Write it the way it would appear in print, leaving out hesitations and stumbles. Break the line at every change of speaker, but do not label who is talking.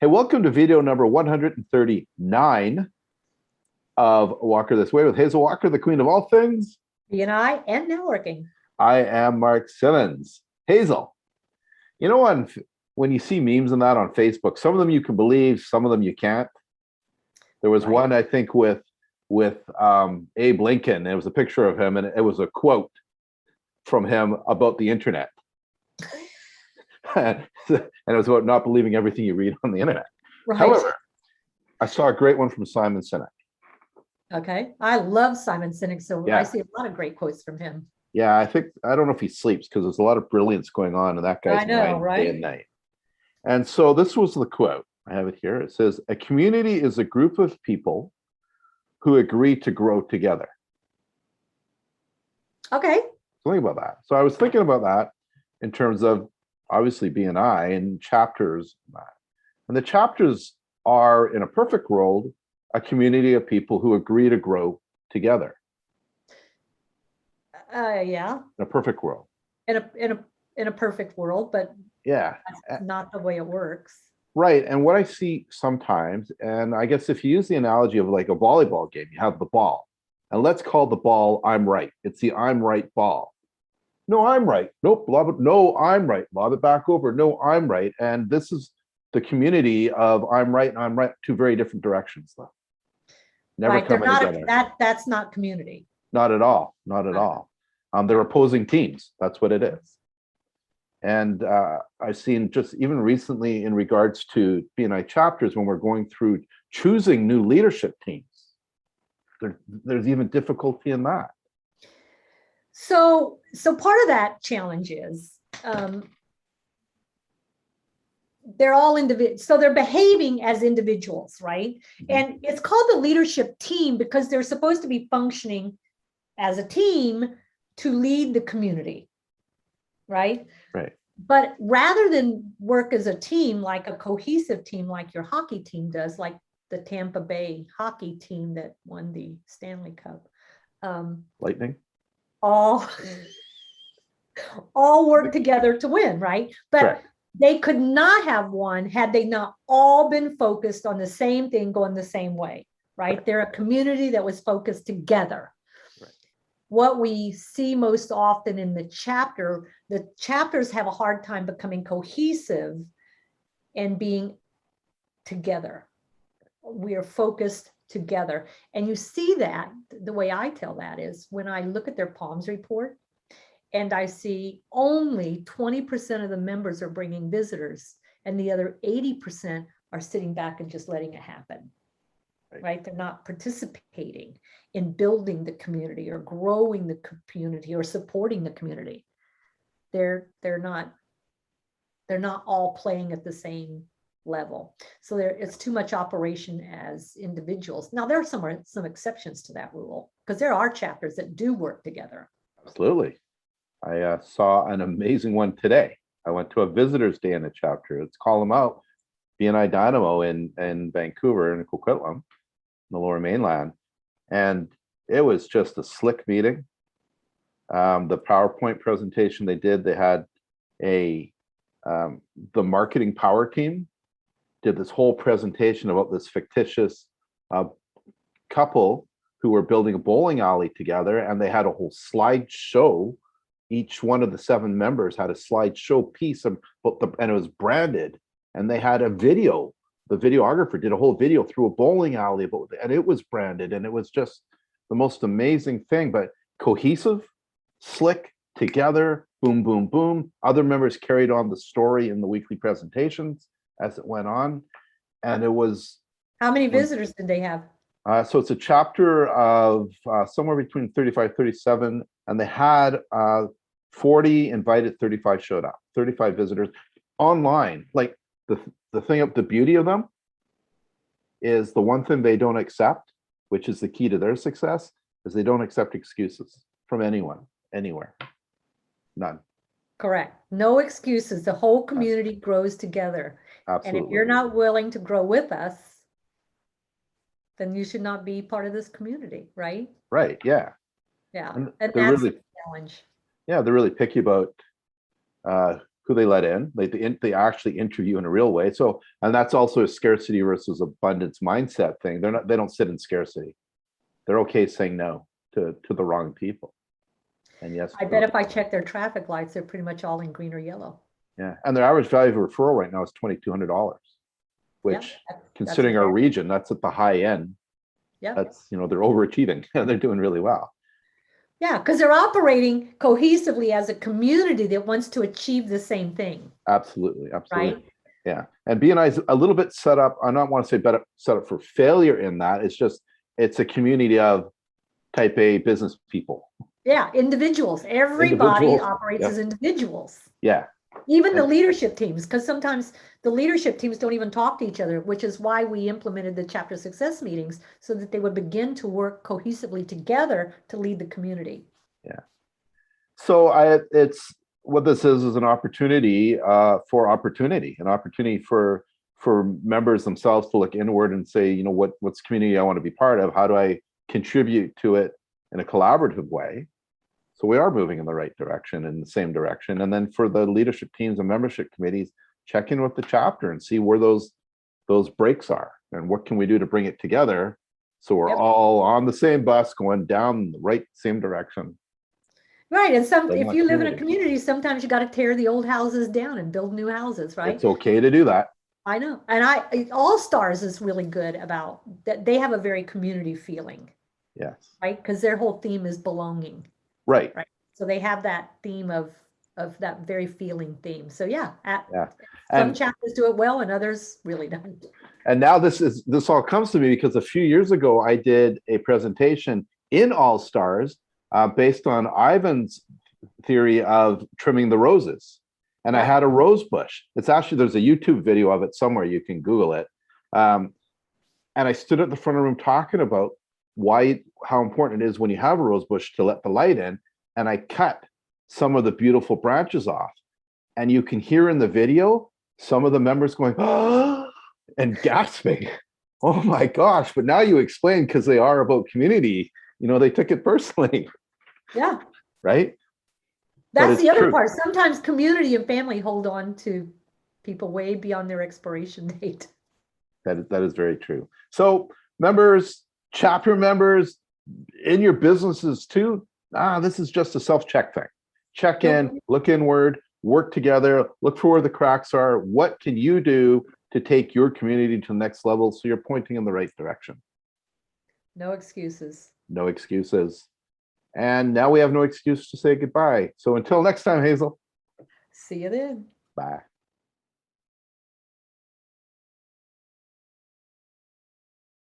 Hey, welcome to video number 139 of Walker This Way with Hazel Walker, the queen of all things.
BNI and networking.
I am Mark Simmons. Hazel, you know when you see memes and that on Facebook, some of them you can believe, some of them you can't. There was one, I think, with Abe Lincoln. It was a picture of him, and it was a quote from him about the internet. And it was about not believing everything you read on the internet.
Right.
However, I saw a great one from Simon Sinek.
Okay. I love Simon Sinek, so
Yeah.
I see a lot of great quotes from him.
Yeah, I don't know if he sleeps because there's a lot of brilliance going on in that guy's mind day and night. And so this was the quote. I have it here. It says, "A community is a group of people who agree to grow together."
Okay.
Think about that. So I was thinking about that in terms of obviously BNI and chapters. And the chapters are, in a perfect world, a community of people who agree to grow together.
Yeah.
In a perfect world.
In a perfect world, but
yeah,
that's not the way it works.
Right. And what I see sometimes, and I guess if you use the analogy of like a volleyball game, you have the ball. And let's call the ball I'm right. It's the I'm right ball. No, I'm right. Nope, lob it. No, I'm right. Lob it back over. No, I'm right. And this is the community of I'm right and I'm right, two very different directions, though. Never
right.
coming together.
That's not community.
Not at all. Not at all. They're opposing teams. That's what it is. And I've seen just even recently in regards to BNI chapters, when we're going through choosing new leadership teams, there's even difficulty in that.
So part of that challenge is they're all individual. So they're behaving as individuals, right? Mm-hmm. And it's called the leadership team because they're supposed to be functioning as a team to lead the community, right?
Right.
But rather than work as a team, like a cohesive team, like your hockey team does, like the Tampa Bay hockey team that won the Stanley Cup.
Lightning.
All work together to win, right? But correct. They could not have won had they not all been focused on the same thing, going the same way, right? They're a community that was focused together. Right. What we see most often in the chapters have a hard time becoming cohesive and being together. We are focused together. And you see that, the way I tell that is when I look at their PALMS report and I see only 20% of the members are bringing visitors and the other 80% are sitting back and just letting it happen, right? They're not participating in building the community or growing the community or supporting the community. They're not all playing at the same level. So it's too much operation as individuals. Now there are some exceptions to that rule because there are chapters that do work together.
Absolutely. I saw an amazing one today. I went to a visitors day in a chapter. It's Call Them Out, BNI Dynamo in Vancouver in Coquitlam, in the Lower Mainland. And it was just a slick meeting. The PowerPoint presentation they did, they had the marketing power team did this whole presentation about this fictitious couple who were building a bowling alley together, and they had a whole slideshow. Each one of the 7 members had a slideshow piece and it was branded, and they had a video. The videographer did a whole video through a bowling alley, and it was branded, and it was just the most amazing thing. But cohesive, slick, together, boom, boom, boom. Other members carried on the story in the weekly presentations as it went on. And it was...
How many visitors did they have?
So it's a chapter of somewhere between 35, 37, and they had 40 invited, 35 showed up, 35 visitors online. Like the beauty of them is the one thing they don't accept, which is the key to their success, is they don't accept excuses from anyone, anywhere, none.
Correct. No excuses. The whole community grows together.
Absolutely.
And if you're not willing to grow with us, then you should not be part of this community, right?
Right. Yeah.
Yeah.
And
that's
really,
the challenge.
Yeah, they're really picky about who they let in. They actually interview in a real way. So, and that's also a scarcity versus abundance mindset thing. They don't sit in scarcity. They're okay saying no to the wrong people. And yes,
I bet if I check their traffic lights, they're pretty much all in green or yellow.
yeah. And their average value of referral right now is $2,200, which considering our region, that's at the high end.
Yeah.
That's, they're overachieving and they're doing really well.
Yeah, because they're operating cohesively as a community that wants to achieve the same thing.
Absolutely.
Right.
Yeah. And BNI is a little bit set up. I don't want to say better set up for failure in that. It's a community of type A business people.
Yeah, individuals. Everybody operates as individuals.
Yeah.
Even the leadership teams, because sometimes the leadership teams don't even talk to each other, which is why we implemented the chapter success meetings so that they would begin to work cohesively together to lead the community.
Yeah. So it's what this is an opportunity for opportunity, an opportunity for members themselves to look inward and say, what's community I want to be part of? How do I contribute to it in a collaborative way? So we are moving in the right direction, in the same direction. And then for the leadership teams and membership committees, check in with the chapter and see where those breaks are and what can we do to bring it together so we're all on the same bus going down the same direction. Right.
And if you live in a community, sometimes you got to tear the old houses down and build new houses, right?
It's okay to do that.
I know. And All Stars is really good about that. They have a very community feeling.
Yes.
Right. Because their whole theme is belonging.
Right.
So they have that theme of that very feeling theme. So yeah.
Some
chapters do it well and others really don't.
And now this all comes to me because a few years ago I did a presentation in All Stars based on Ivan's theory of trimming the roses. And I had a rose bush. It's actually, there's a YouTube video of it somewhere. You can Google it. And I stood at the front of the room talking about how important it is when you have a rose bush to let the light in. And I cut some of the beautiful branches off. And you can hear in the video, some of the members going, oh, and gasping. Oh my gosh. But now you explain, because they are about community, they took it personally.
Yeah.
Right?
That's the other part. Sometimes community and family hold on to people way beyond their expiration date.
That is very true. So members, chapter members, in your businesses too, this is just a self-check thing. Check in, look inward, work together, look for where the cracks are. What can you do to take your community to the next level so you're pointing in the right direction?
No excuses.
No excuses. And now we have no excuse to say goodbye. So until next time, Hazel.
See you then.
Bye.